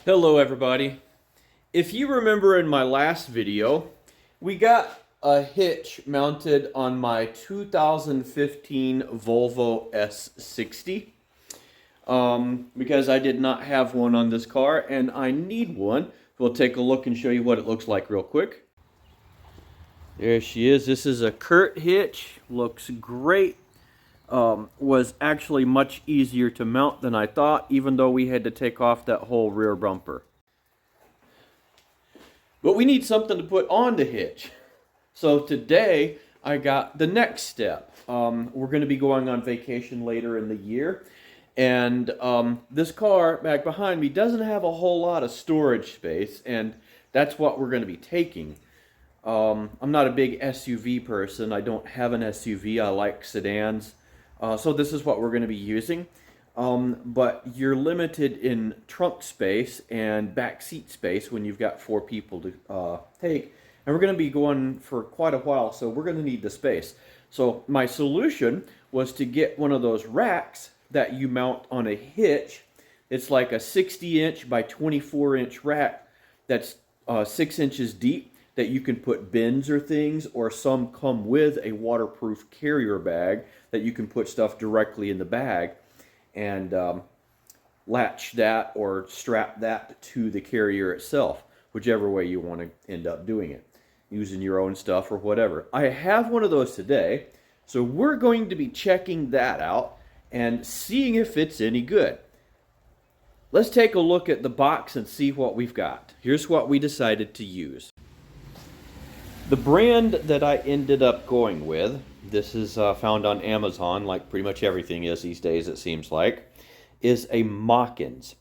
Hello everybody. If you remember in my last video, we got a hitch mounted on my 2015 Volvo S60 because I did not have one on this car and I need one. We'll take a look and show you what it looks like real quick. There she is. This is a Curt hitch. Looks great. Was actually much easier to mount than I thought, even though we had to take off that whole rear bumper. But we need something to put on the hitch. So today I got the next step. We're going to be going on vacation later in the year. And this car back behind me doesn't have a whole lot of storage space. And that's what we're going to be taking. I'm not a big SUV person. I don't have an SUV. I like sedans. So this is what we're going to be using. But you're limited in trunk space and back seat space when you've got 4 people to take. And we're going to be going for quite a while, so we're going to need the space. So my solution was to get one of those racks that you mount on a hitch. It's like a 60-inch by 24-inch rack that's 6 inches deep that you can put bins or things, or some come with a waterproof carrier bag that you can put stuff directly in the bag and latch that or strap that to the carrier itself, whichever way you want to end up doing it, using your own stuff or whatever. I have one of those today, so we're going to be checking that out and seeing if it's any good. Let's take a look at the box and see what we've got. Here's what we decided to use. The brand that I ended up going with, this is found on Amazon, like pretty much everything is these days it seems like, is a Mockins.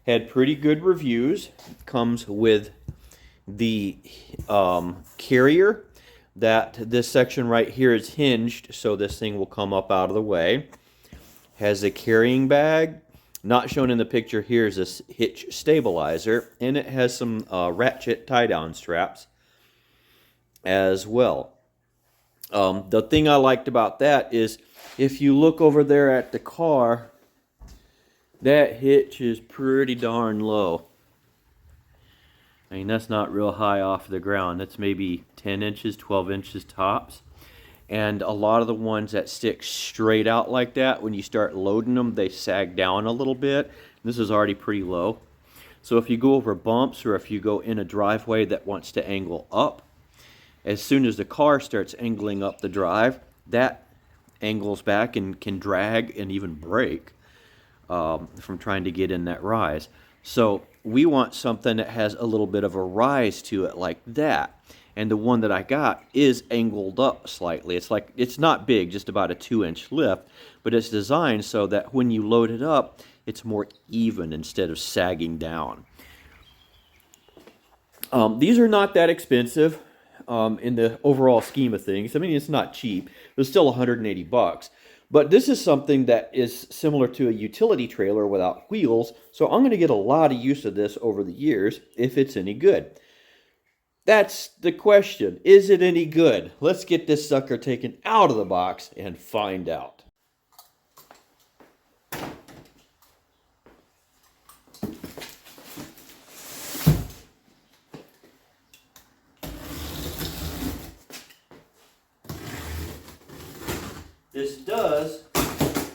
Had pretty good reviews. Comes with the carrier. That this section right here is hinged, so this thing will come up out of the way. Has a carrying bag. Not shown in the picture here is this hitch stabilizer, and it has some ratchet tie-down straps as well. The thing I liked about that is if you look over there at the car, that hitch is pretty darn low. I mean, that's not real high off the ground. That's maybe 10 inches, 12 inches tops. And a lot of the ones that stick straight out like that, when you start loading them, they sag down a little bit. This is already pretty low. So if you go over bumps or if you go in a driveway that wants to angle up, as soon as the car starts angling up the drive, that angles back and can drag and even break from trying to get in that rise. So we want something that has a little bit of a rise to it like that. And the one that I got is angled up slightly. It's not big, just about a 2-inch lift, but it's designed so that when you load it up, it's more even instead of sagging down. These are not that expensive. In the overall scheme of things. I mean, it's not cheap. It's still 180 bucks. But this is something that is similar to a utility trailer without wheels, so I'm going to get a lot of use of this over the years if it's any good. That's the question. Is it any good? Let's get this sucker taken out of the box and find out. This does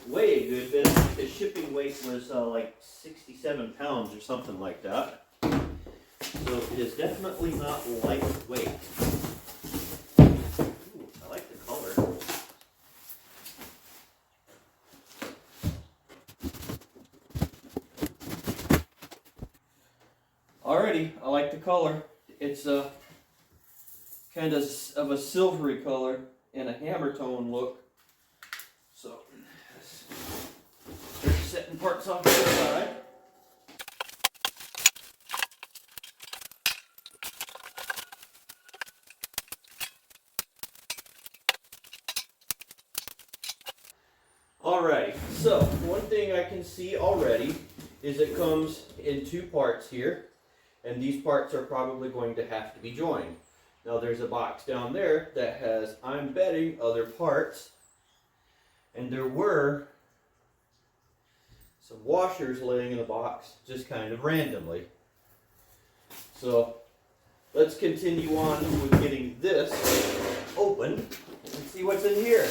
weigh a good bit. I think the shipping weight was like 67 pounds or something like that. So it is definitely not lightweight. Ooh, I like the color. Alrighty, I like the color. It's a kind of a silvery color and a hammer tone look. So, start setting parts off to the side. Alright, so one thing I can see already is it comes in 2 parts here, and these parts are probably going to have to be joined. Now there's a box down there that has, I'm betting, other parts. And there were some washers laying in the box just kind of randomly. So let's continue on with getting this open and see what's in here.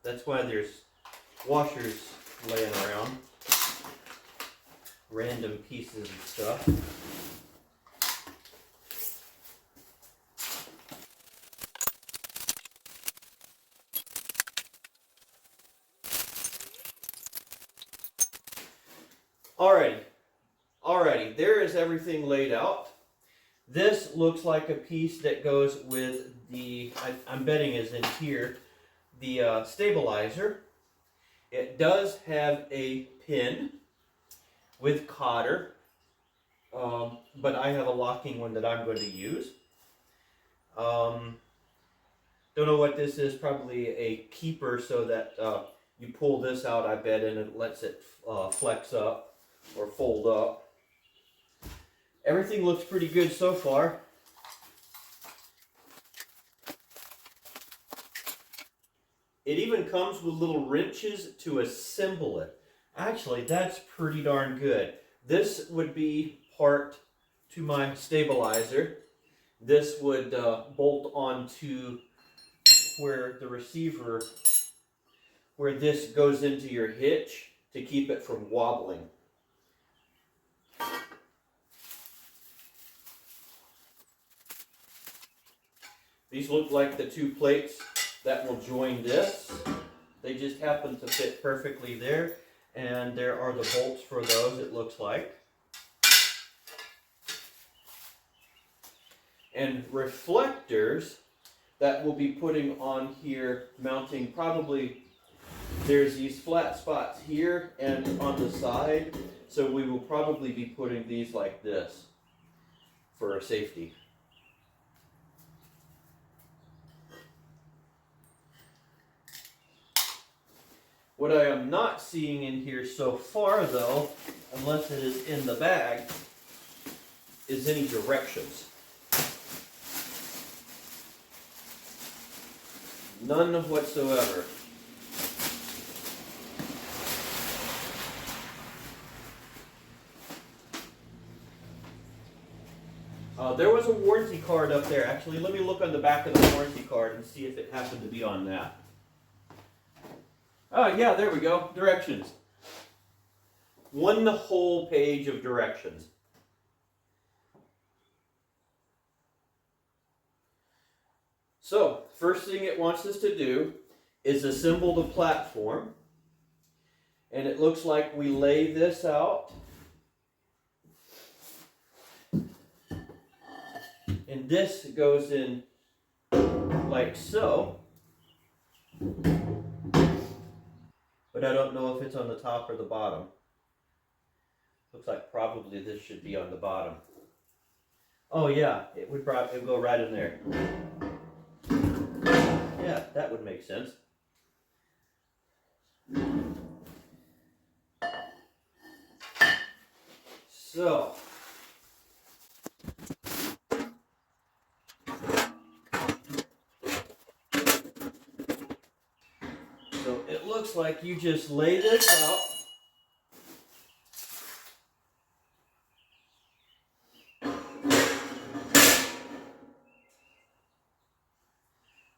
That's why there's washers laying around. Random pieces and stuff. Alrighty, there is everything laid out. This looks like a piece that goes with the, I'm betting is in here, the stabilizer. It does have a pin with cotter, but I have a locking one that I'm going to use. Don't know what this is, probably a keeper so that you pull this out, I bet, and it lets it flex up or fold up. Everything looks pretty good so far. It even comes with little wrenches to assemble it. Actually, that's pretty darn good. This would be part to my stabilizer. This would bolt onto where the receiver, where this goes into your hitch to keep it from wobbling. These look like the two plates that will join this. They just happen to fit perfectly there. And there are the bolts for those, it looks like. And reflectors that we'll be putting on here, mounting probably, there's these flat spots here and on the side. So we will probably be putting these like this for safety. What I am not seeing in here so far, though, unless it is in the bag, is any directions. None whatsoever. There was a warranty card up there. Actually, let me look on the back of the warranty card and see if it happened to be on that. Oh, yeah, there we go. Directions. One whole page of directions. So, first thing it wants us to do is assemble the platform. And it looks like we lay this out. And this goes in like so. But I don't know if it's on the top or the bottom. Looks like probably this should be on the bottom. Oh yeah, it would go right in there. Yeah, that would make sense. So, it looks like you just lay this out.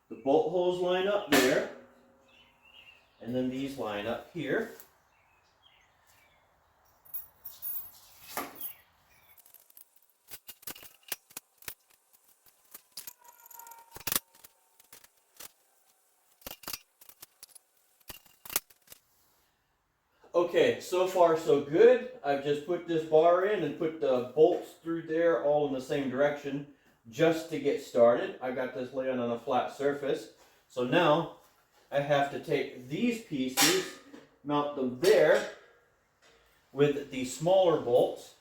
The bolt holes line up there, and then these line up here. Okay, so far so good. I've just put this bar in and put the bolts through there all in the same direction just to get started. I got this laying on a flat surface. So now I have to take these pieces, mount them there with the smaller bolts.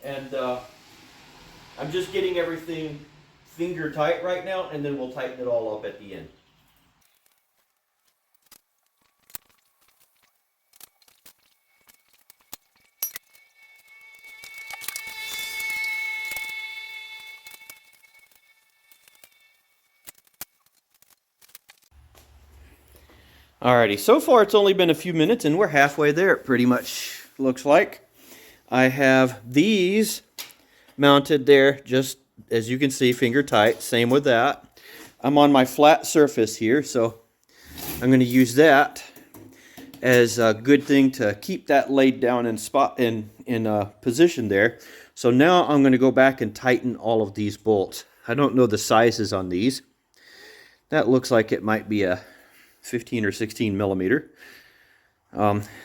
And I'm just getting everything finger tight right now, and then we'll tighten it all up at the end. Alrighty, so far it's only been a few minutes and we're halfway there, it pretty much looks like. I have these mounted there, just as you can see, finger tight. Same with that. I'm on my flat surface here, so I'm going to use that as a good thing to keep that laid down in position there. So now I'm going to go back and tighten all of these bolts. I don't know the sizes on these. That looks like it might be a 15 or 16 millimeter.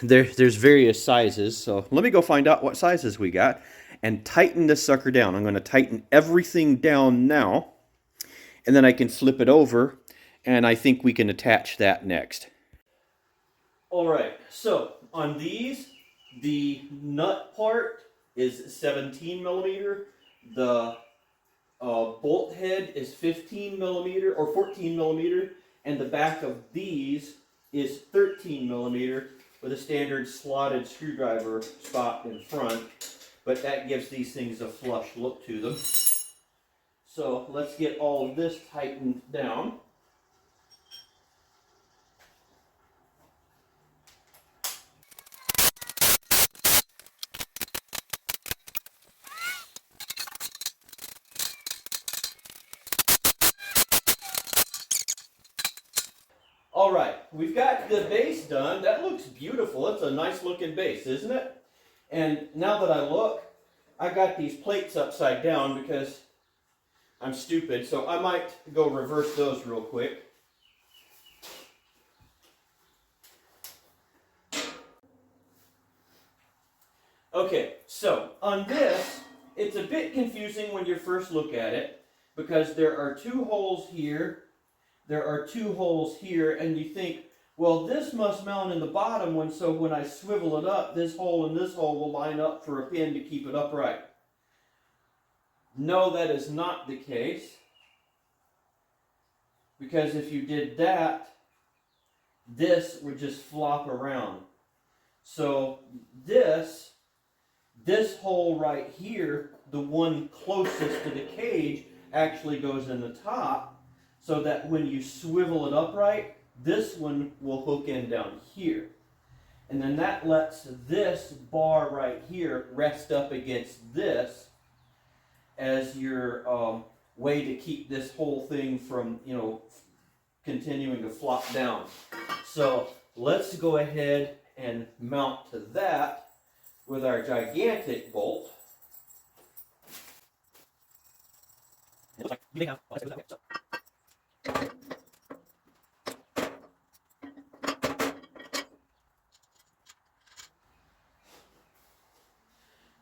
There's various sizes, so let me go find out what sizes we got and tighten this sucker down. I'm going to tighten everything down now, and then I can flip it over, and I think we can attach that next. Alright, so on these, the nut part is 17 millimeter, the bolt head is 15 millimeter or 14 millimeter, and the back of these is 13 millimeter with a standard slotted screwdriver spot in front, but that gives these things a flush look to them. So let's get all of this tightened down. All right, we've got the base done. That looks beautiful. It's a nice looking base, isn't it? And now that I look, I got these plates upside down because I'm stupid, so I might go reverse those real quick. Okay, so on this, it's a bit confusing when you first look at it because there are two holes here, there are two holes here, and you think, well, this must mount in the bottom, so when I swivel it up, this hole and this hole will line up for a pin to keep it upright. No, that is not the case, because if you did that, this would just flop around. So this hole right here, the one closest to the cage, actually goes in the top, so that when you swivel it upright, this one will hook in down here. And then that lets this bar right here rest up against this as your way to keep this whole thing from, continuing to flop down. So let's go ahead and mount to that with our gigantic bolt.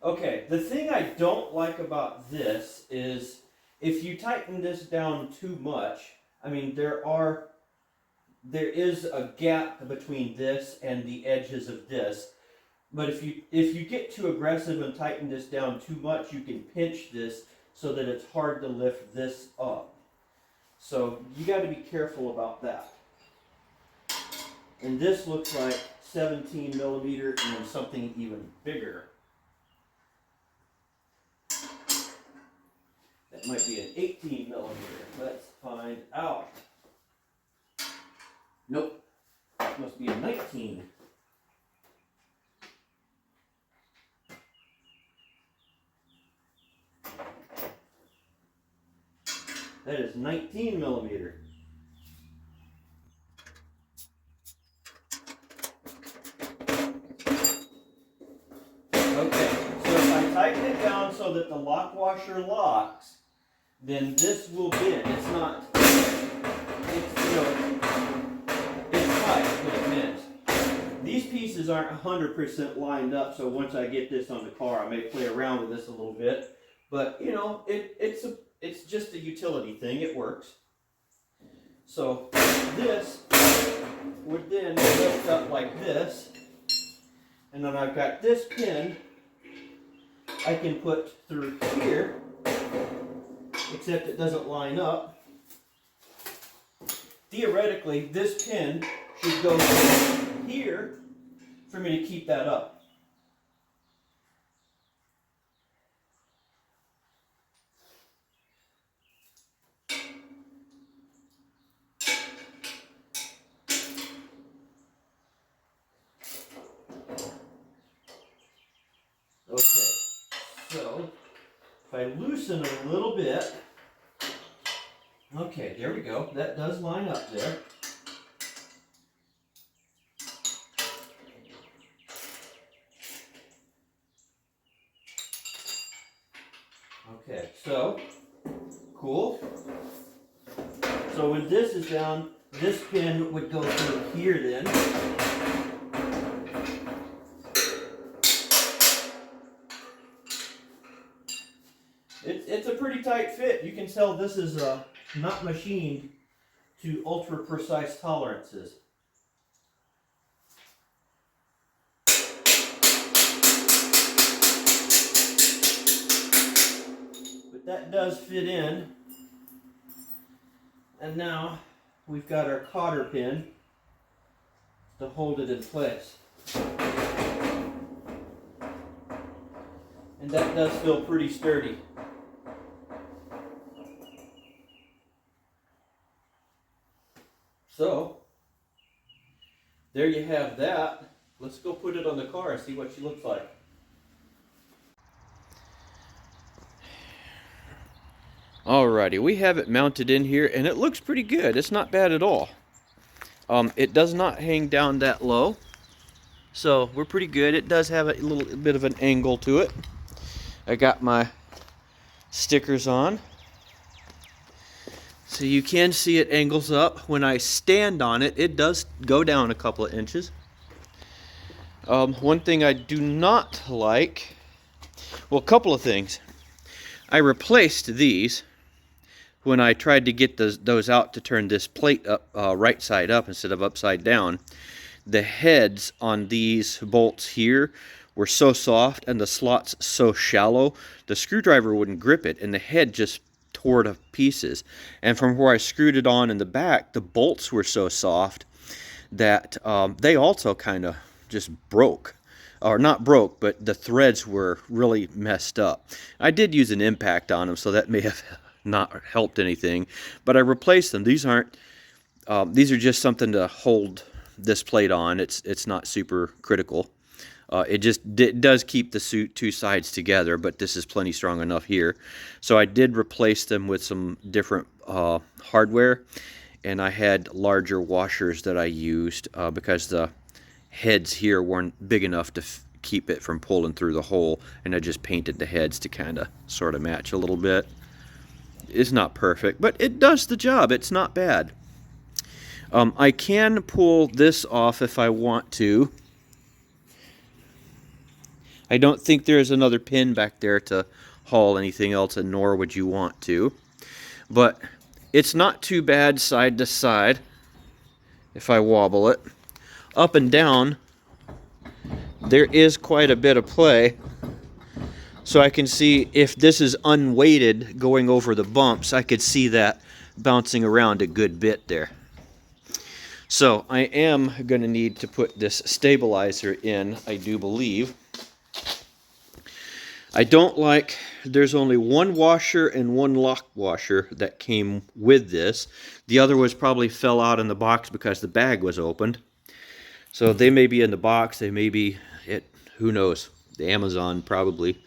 Okay, the thing I don't like about this is if you tighten this down too much, I mean, there is a gap between this and the edges of this, but if you get too aggressive and tighten this down too much, you can pinch this so that it's hard to lift this up. So you got to be careful about that. And this looks like 17 millimeter and something even bigger. That might be an 18 millimeter. Let's find out. Nope. It must be a 19. That is 19 millimeter. Okay, so if I tighten it down so that the lock washer locks, then this will bend. It's tight when it bends. These pieces aren't 100% lined up, so once I get this on the car, I may play around with this a little bit. But it's just a utility thing. It works. So this would then lift up like this, and then I've got this pin I can put through here, except it doesn't line up. Theoretically, this pin should go here for me to keep that up. I loosen it a little bit, okay, there we go. That does line up there. Okay, so, cool. So when this is down, this pin would go through here then. It's a pretty tight fit. You can tell this is not machined to ultra precise tolerances. But that does fit in. And now we've got our cotter pin to hold it in place. And that does feel pretty sturdy. So, there you have that. Let's go put it on the car and see what she looks like. Alrighty, we have it mounted in here and it looks pretty good. It's not bad at all. It does not hang down that low, so we're pretty good. It does have a little bit of an angle to it. I got my stickers on, so you can see it angles up. When I stand on it, it does go down a couple of inches. One thing I do not like, well, a couple of things. I replaced these when I tried to get those out to turn this plate up right side up instead of upside down. The heads on these bolts here were so soft and the slots so shallow, the screwdriver wouldn't grip it and the head just tore to pieces. And from where I screwed it on in the back, the bolts were so soft that they also kind of just broke. Or not broke, but the threads were really messed up. I did use an impact on them, so that may have not helped anything. But I replaced them. These aren't. These are just something to hold this plate on. It's not super critical. It does keep the two sides together, but this is plenty strong enough here. So I did replace them with some different hardware, and I had larger washers that I used because the heads here weren't big enough to keep it from pulling through the hole, and I just painted the heads to kind of sort of match a little bit. It's not perfect, but it does the job. It's not bad. I can pull this off if I want to. I don't think there's another pin back there to haul anything else, and nor would you want to. But it's not too bad side to side if I wobble it. Up and down, there is quite a bit of play. So I can see if this is unweighted going over the bumps, I could see that bouncing around a good bit there. So I am going to need to put this stabilizer in, I do believe. I don't like, there's only one washer and one lock washer that came with this. The other was probably fell out in the box because the bag was opened. So they may be in the box, they may be, who knows, the Amazon probably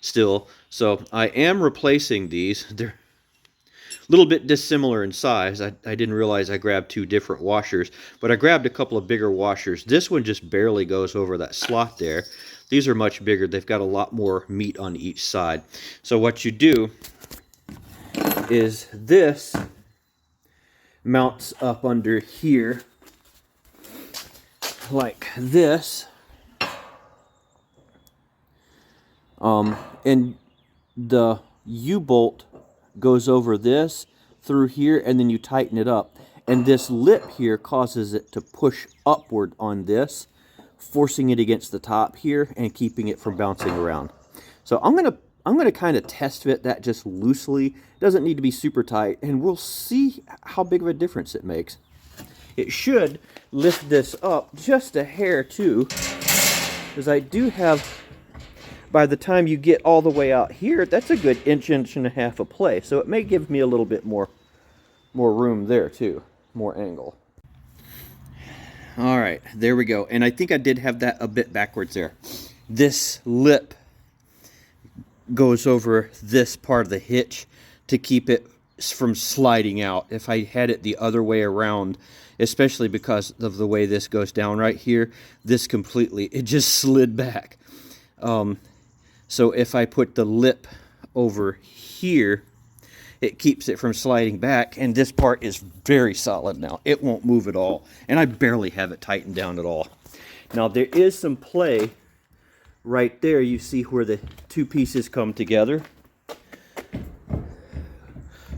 still. So I am replacing these. They're a little bit dissimilar in size. I didn't realize I grabbed two different washers, but I grabbed a couple of bigger washers. This one just barely goes over that slot there. These are much bigger. They've got a lot more meat on each side. So what you do is this mounts up under here like this, and the U-bolt goes over this through here, and then you tighten it up, and this lip here causes it to push upward on this, forcing it against the top here and keeping it from bouncing around. So I'm gonna kind of test fit that just loosely. It doesn't need to be super tight, and we'll see how big of a difference it makes. It should lift this up just a hair too, because I do have, by the time you get all the way out here, that's a good inch and a half of play. So it may give me a little bit more room there too, more angle. All right, there we go. And I think I did have that a bit backwards there. This lip goes over this part of the hitch to keep it from sliding out. If I had it the other way around, especially because of the way this goes down right here, this completely, it just slid back. So if I put the lip over here, it keeps it from sliding back, and this part is very solid now. It won't move at all, and I barely have it tightened down at all. Now there is some play right there. You see where the two pieces come together.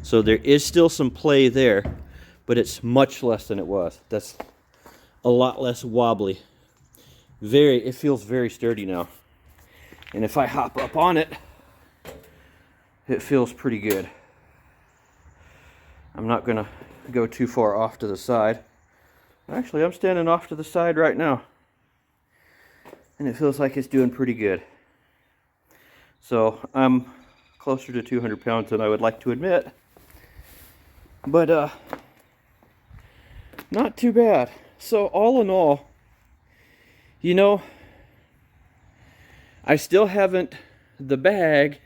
So there is still some play there, but it's much less than it was. That's a lot less wobbly. It feels very sturdy now. And if I hop up on it, it feels pretty good. I'm not gonna go too far off to the side. Actually, I'm standing off to the side right now, and it feels like it's doing pretty good. So I'm closer to 200 pounds than I would like to admit, but not too bad. So all in all, you know, I still haven't, the bag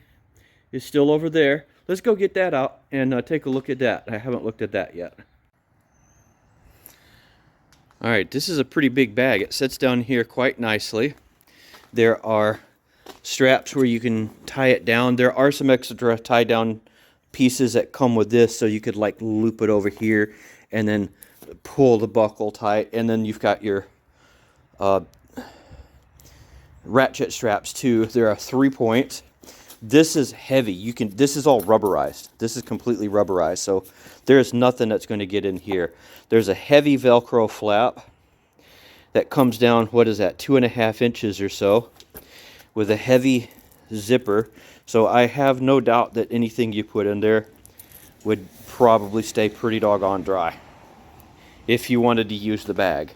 is still over there. Let's go get that out and take a look at that. I haven't looked at that yet. All right, this is a pretty big bag. It sits down here quite nicely. There are straps where you can tie it down. There are some extra tie down pieces that come with this, so you could like loop it over here and then pull the buckle tight. And then you've got your ratchet straps too. There are 3 points. This is heavy. This is all rubberized. This is completely rubberized, so there's nothing that's going to get in here. There's a heavy Velcro flap that comes down, what is that, 2.5 inches or so, with a heavy zipper. So I have no doubt that anything you put in there would probably stay pretty doggone dry if you wanted to use the bag.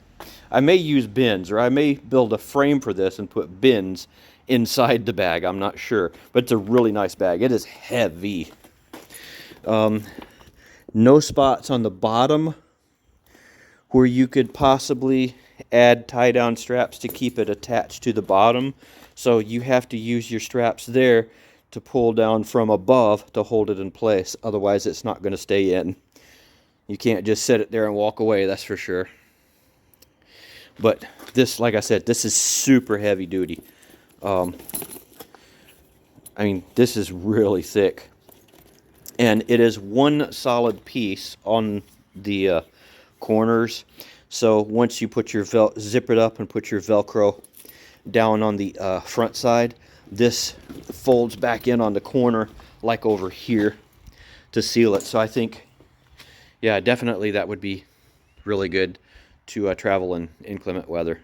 I may use bins, or I may build a frame for this and put bins inside the bag. I'm not sure, but it's a really nice bag. It is heavy. No spots on the bottom where you could possibly add tie down straps to keep it attached to the bottom, so you have to use your straps there to pull down from above to hold it in place. Otherwise it's not going to stay in. You can't just set it there and walk away, that's for sure. But this, like I said, this is super heavy duty. I mean, this is really thick, and it is one solid piece on the corners. So once you put your zip it up and put your Velcro down on the front side, this folds back in on the corner like over here to seal it. So I think, yeah, definitely that would be really good to travel in inclement weather.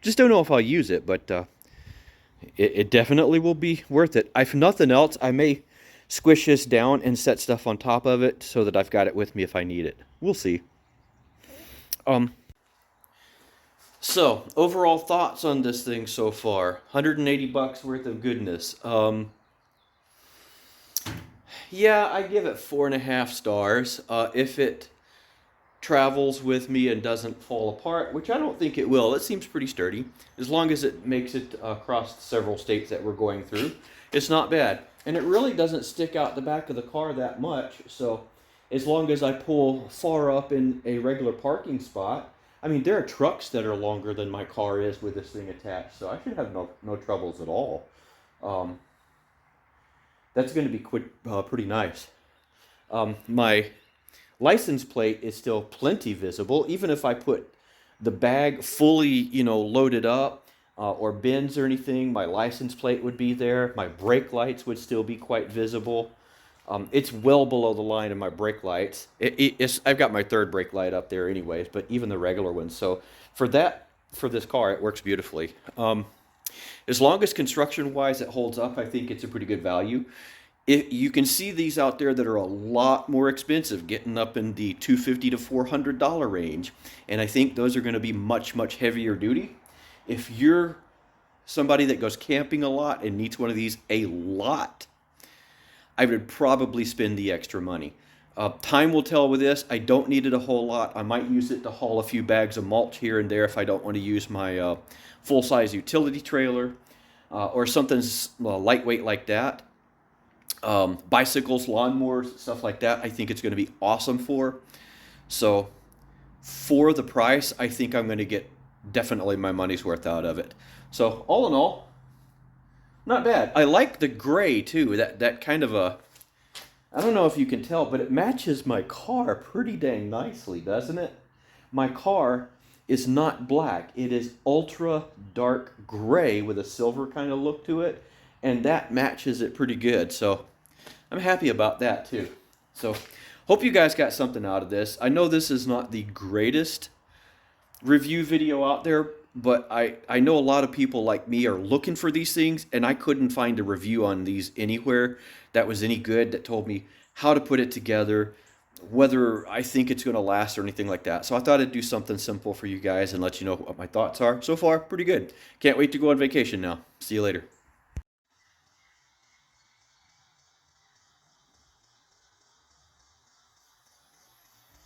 Just don't know if I'll use it, but it definitely will be worth it. If nothing else, I may squish this down and set stuff on top of it so that I've got it with me if I need it. We'll see. So overall thoughts on this thing so far. 180 bucks worth of goodness. Yeah, I give it 4.5 stars. If it travels with me and doesn't fall apart, which I don't think it will. It seems pretty sturdy. As long as it makes it across several states that we're going through, it's not bad. And it really doesn't stick out the back of the car that much, so as long as I pull far up in a regular parking spot, I mean, there are trucks that are longer than my car is with this thing attached, so I should have no troubles at all. That's going to be pretty nice. My license plate is still plenty visible, even if I put the bag fully, loaded up, or bins or anything. My license plate would be there. My brake lights would still be quite visible. It's well below the line of my brake lights. I've got my third brake light up there anyways, but even the regular ones. So for this car, it works beautifully. As long as construction-wise it holds up, I think it's a pretty good value. You can see these out there that are a lot more expensive, getting up in the $250 to $400 range. And I think those are going to be much, much heavier duty. If you're somebody that goes camping a lot and needs one of these a lot, I would probably spend the extra money. Time will tell with this. I don't need it a whole lot. I might use it to haul a few bags of mulch here and there if I don't want to use my full-size utility trailer. or something lightweight like that. Bicycles, lawnmowers, stuff like that, I think it's going to be awesome for. So for the price, I think I'm going to get definitely my money's worth out of it. So all in all, not bad. I like the gray too. That kind of a, I don't know if you can tell, but it matches my car pretty dang nicely, doesn't it? My car is not black. It is ultra dark gray with a silver kind of look to it, and that matches it pretty good. So I'm happy about that too. So hope you guys got something out of this. I know this is not the greatest review video out there, but I know a lot of people like me are looking for these things, and I couldn't find a review on these anywhere that was any good, that told me how to put it together, whether I think it's going to last or anything like that. So I thought I'd do something simple for you guys and let you know what my thoughts are. So far, pretty good. Can't wait to go on vacation now. See you later.